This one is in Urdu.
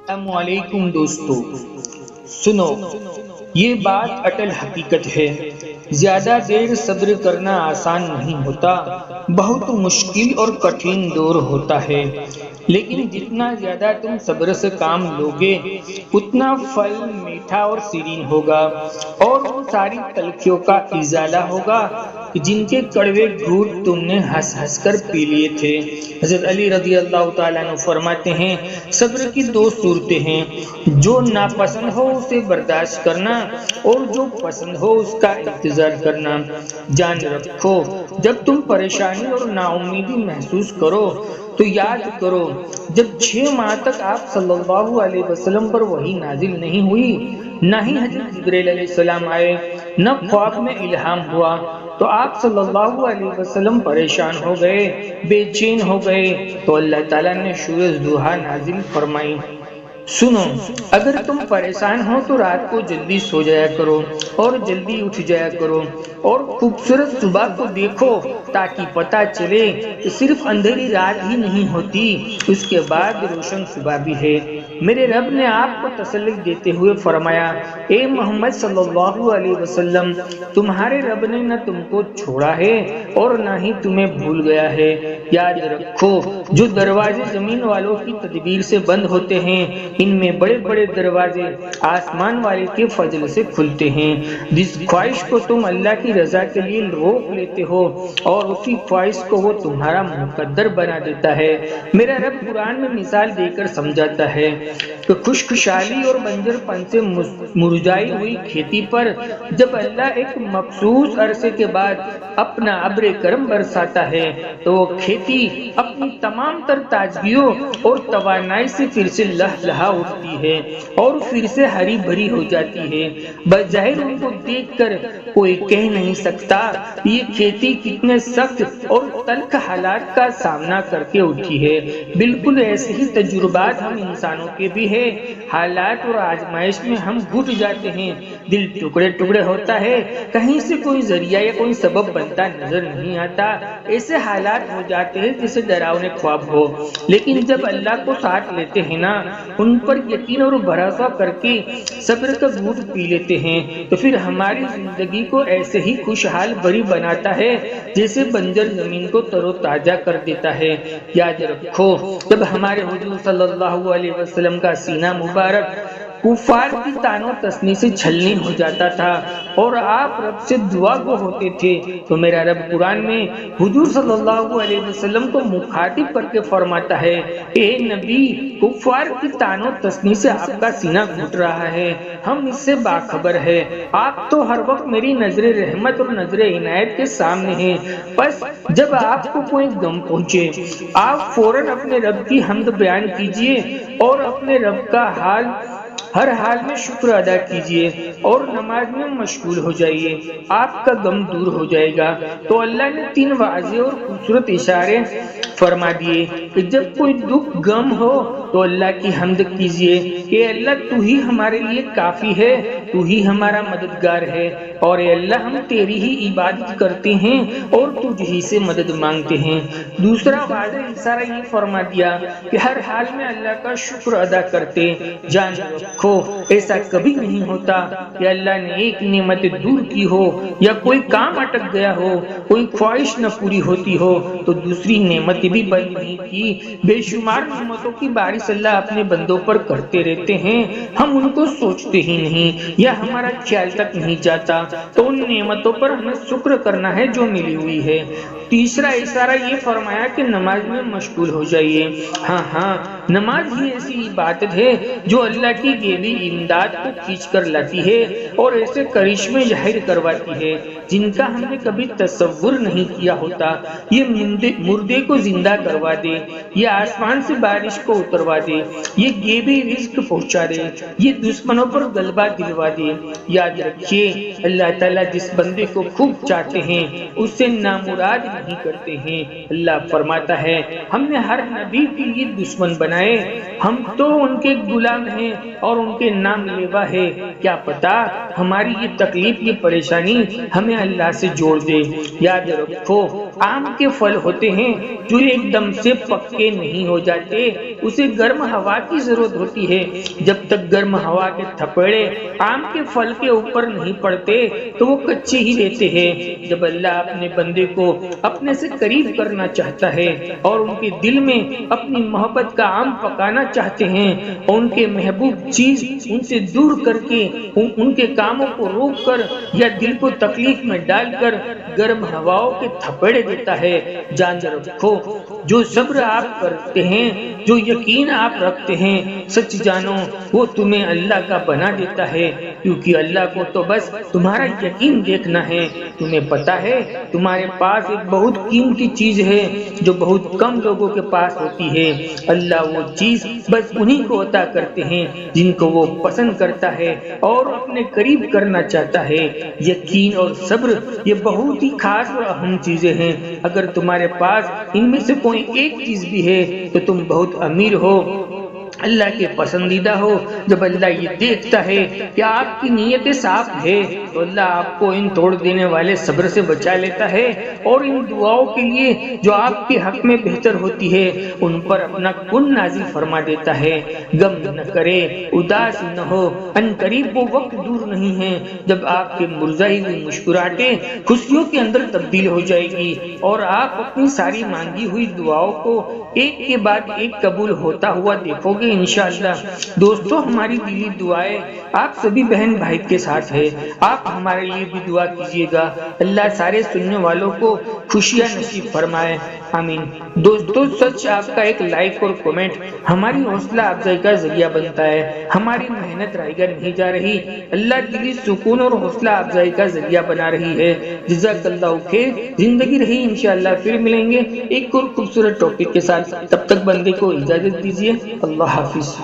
السلام علیکم دوستو، سنو، یہ بات اٹل حقیقت ہے۔ زیادہ دیر صبر کرنا آسان نہیں ہوتا، بہت مشکل اور کٹھن دور ہوتا ہے، لیکن جتنا زیادہ تم صبر سے کام لوگے اتنا پھل میٹھا اور شیرین ہوگا، اور ان ساری تلخیوں کا ازالہ ہوگا جن کے کڑوے گھونٹ تم نے ہنس ہنس کر پی لیے تھے۔ حضرت علی رضی اللہ تعالیٰ عنہ فرماتے ہیں، صبر کی دو صورتیں ہیں، جو ناپسند ہو اسے برداشت کرنا اور جو پسند ہو اس کا انتظار کرنا۔ جان رکھو، جب تم پریشانی اور نا امیدی محسوس کرو تو یاد کرو، جب 6 ماہ تک آپ صلی اللہ علیہ وسلم پر وحی نازل نہیں ہوئی، نہ ہی حضرت جبرائیل علیہ السلام آئے، نہ خواب میں الہام ہوا، تو آپ صلی اللہ علیہ وسلم پریشان ہو گئے، بے چین ہو گئے، تو اللہ تعالیٰ نے سورۃ ضحیٰ نازل فرمائی۔ سنو، اگر تم پریشان ہو تو رات کو جلدی سو جایا کرو اور جلدی اٹھ جایا کرو، اور خوبصورت صبح کو دیکھو تاکہ پتہ چلے کہ صرف اندھیری رات ہی نہیں ہوتی، اس کے بعد روشن صبح بھی ہے۔ میرے رب نے آپ کو تسلی دیتے ہوئے فرمایا، اے محمد صلی اللہ علیہ وسلم، تمہارے رب نے نہ تم کو چھوڑا ہے اور نہ ہی تمہیں بھول گیا ہے۔ یاد رکھو، جو دروازے زمین والوں کی تدبیر سے بند ہوتے ہیں، ان میں بڑے بڑے دروازے آسمان والے کے فضل سے کھلتے ہیں۔ جس خواہش کو تم اللہ کی رضا کے لیے روک لیتے ہو اور اسی خواہش کو وہ تمہارا مقدر بنا دیتا ہے۔ میرا رب قرآن میں مثال دے کر سمجھاتا ہے کہ خشکسالی اور بنجر پن سے مرجھائی ہوئی کھیتی پر جب اللہ ایک مخصوص عرصے کے بعد اپنا ابر کرم برساتا ہے تو وہ کھیتی اپنی تمام تر تازگیوں اور توانائی سے پھر سے لہلہا اٹھتی ہے اور پھر سے ہری بھری ہو جاتی ہے۔ بظاہر ان کو دیکھ کر کوئی کہہ نہیں سکتا یہ کھیتی کتنے سخت اور تلخ حالات کا سامنا کر کے اٹھی ہے۔ بالکل ایسے ہی تجربات ہم انسانوں کے بھی ہے۔ حالات اور آزمائش میں ہم گھٹ جاتے ہیں، دل ٹکڑے ٹکڑے ہوتا ہے، کہیں سے کوئی ذریعہ یا کوئی سبب بنتا نظر نہیں آتا۔ ایسے حالات ہو جاتے ہیں جیسے ڈراؤنے خواب ہو، لیکن جب اللہ کو ساتھ لیتے ہیں نا، ان پر یقین اور بھروسہ کر کے صبر کا گھونٹ پی لیتے ہیں، تو پھر ہماری زندگی کو ایسے ہی خوشحال بھری بناتا ہے جیسے بنجر زمین کو تر و تازہ کر دیتا ہے۔ یاد رکھو، جب ہمارے حضور صلی اللہ علیہ وسلم کا سینہ مبارک کفار کی طعنوں تسنی سے چھلنی ہو جاتا تھا اور آپ رب سے دعا گو ہوتے تھے، تو میرا رب قرآن میں حضور صلی اللہ علیہ وسلم کو مخاطب کر کے فرماتا ہے، اے نبی، کفار کی طعنوں تسنی سے آپ کا سینہ گھٹ رہا ہے، ہم اس سے باخبر ہے، آپ تو ہر وقت میری نظر رحمت اور نظر عنایت کے سامنے ہیں، بس جب آپ کو کوئی غم پہنچے آپ فوراً اپنے رب کی حمد بیان کیجئے اور اپنے رب کا ہر حال میں شکر ادا کیجئے اور نماز میں مشغول ہو جائیے، آپ کا غم دور ہو جائے گا۔ تو اللہ نے 3 واضح اور خوبصورت اشارے فرما دیے کہ جب کوئی دکھ غم ہو تو اللہ کی حمد کیجئے کہ اللہ تو ہی ہمارے لیے کافی ہے، تو ہی ہمارا مددگار ہے، اور اے اللہ ہم تیری ہی عبادت کرتے ہیں اور تجھ ہی سے مدد مانگتے ہیں۔ دوسرا واضح اشارہ یہ فرما دیا کہ ہر حال میں اللہ کا شکر ادا کرتے۔ جان رکھو، ایسا کبھی نہیں ہوتا کہ اللہ نے ایک نعمت دور کی ہو یا کوئی کام اٹک گیا ہو، کوئی خواہش نہ پوری ہوتی ہو تو دوسری نعمت بھی بند نہیں کی۔ بے شمار نعمتوں کی بارش اللہ اپنے بندوں پر کرتے رہتے ہیں، ہم ان کو سوچتے ہی نہیں یا ہمارا خیال تک نہیں جاتا، تو ان نعمتوں پر ہمیں شکر کرنا ہے جو ملی ہوئی ہے۔ تیسرا اشارہ یہ فرمایا کہ نماز میں مشغول ہو جائیے۔ ہاں، نماز ہی ایسی عبادت ہے جو اللہ کی غیبی امداد کو کھینچ کر لاتی ہے اور ایسے کرشمے ظاہر کرواتی ہے جن کا ہم نے کبھی تصور نہیں کیا ہوتا۔ یہ مردے کو زندہ کروا دے، یہ آسمان سے بارش کو اتروا دے، یہ غیبی رزق پہنچا دے، یہ دشمنوں پر غلبہ دلوا دے۔ یاد رکھیے، اللہ تعالیٰ جس بندے کو خوب چاہتے ہیں اس سے نامراد نہیں کرتے ہیں۔ اللہ فرماتا ہے، ہم نے ہر نبی کے لیے دشمن بنائے، ہم تو ان کے غلام ہیں اور ان کے نام لیوا ہے۔ کیا پتا ہماری یہ تکلیف، یہ پریشانی ہمیں ہمیں اللہ سے جوڑ دے۔ یاد رکھو آم کے پھل ہوتے ہیں جو ایک دم سے پکے نہیں ہو جاتے، اسے گرم ہوا کی ضرورت ہوتی ہے۔ جب تک گرم ہوا کے تھپیڑے آم کے پھل کے اوپر نہیں پڑتے تو وہ کچے ہی رہتے ہیں۔ جب اللہ اپنے بندے کو اپنے سے قریب کرنا چاہتا ہے اور ان کے دل میں اپنی محبت کا آم پکانا چاہتے ہیں اور ان کے محبوب چیز ان سے دور کر کے ان کے کاموں کو روک کر یا دل کو تکلیف میں ڈال کر گرم ہواؤں کے تھپڑے دیتا ہے، جان رکھو جو صبر آپ کرتے ہیں، جو یقین آپ رکھتے ہیں، سچ جانو وہ تمہیں اللہ کا بنا دیتا ہے، کیونکہ اللہ کو تو بس تمہارا یقین دیکھنا ہے۔ تمہیں پتا ہے تمہارے پاس ایک بہت قیمتی چیز ہے جو بہت کم لوگوں کے پاس ہوتی ہے۔ اللہ وہ چیز بس انہی کو عطا کرتے ہیں جن کو وہ پسند کرتا ہے اور اپنے قریب کرنا چاہتا ہے۔ یقین اور صبر یہ بہت ہی خاص اور اہم چیزیں ہیں۔ اگر تمہارے پاس ان میں سے کوئی ایک چیز بھی ہے تو تم بہت امیر ہو، اللہ کے پسندیدہ ہو۔ جب اللہ یہ دیکھتا ہے کہ آپ کی نیت صاف ہے تو اللہ آپ کو ان توڑ دینے والے صبر سے بچا لیتا ہے اور ان دعاؤں کے لیے جو آپ کے حق میں بہتر ہوتی ہے ان پر اپنا کن نازل فرما دیتا ہے۔ غم نہ کرے، اداس نہ ہو، ان قریب وہ وقت دور نہیں ہے جب آپ کے مرزائی ہوئی مسکراہٹیں خوشیوں کے اندر تبدیل ہو جائے گی اور آپ اپنی ساری مانگی ہوئی دعاؤں کو ایک کے بعد ایک قبول ہوتا ہوا دیکھو گے انشاءاللہ۔ دوستو ہماری دلی دعائیں آپ سبھی بہن بھائی کے ساتھ ہے، آپ ہمارے لیے بھی دعا کیجیے گا۔ اللہ سارے سننے والوں کو خوشیاں نصیب فرمائے، آمین۔ دوستو سچ آپ کا ایک لائک اور کمنٹ ہماری حوصلہ افزائی کا ذریعہ بنتا ہے، ہماری محنت رائے گا نہیں جا رہی، اللہ دلی سکون اور حوصلہ افزائی کا ذریعہ بنا رہی ہے۔ جزاک اللہ خیر، زندگی رہی انشاءاللہ پھر ملیں گے ایک اور خوبصورت ٹاپک کے ساتھ، تب تک بندے کو اجازت دیجیے، اللہ حافظ۔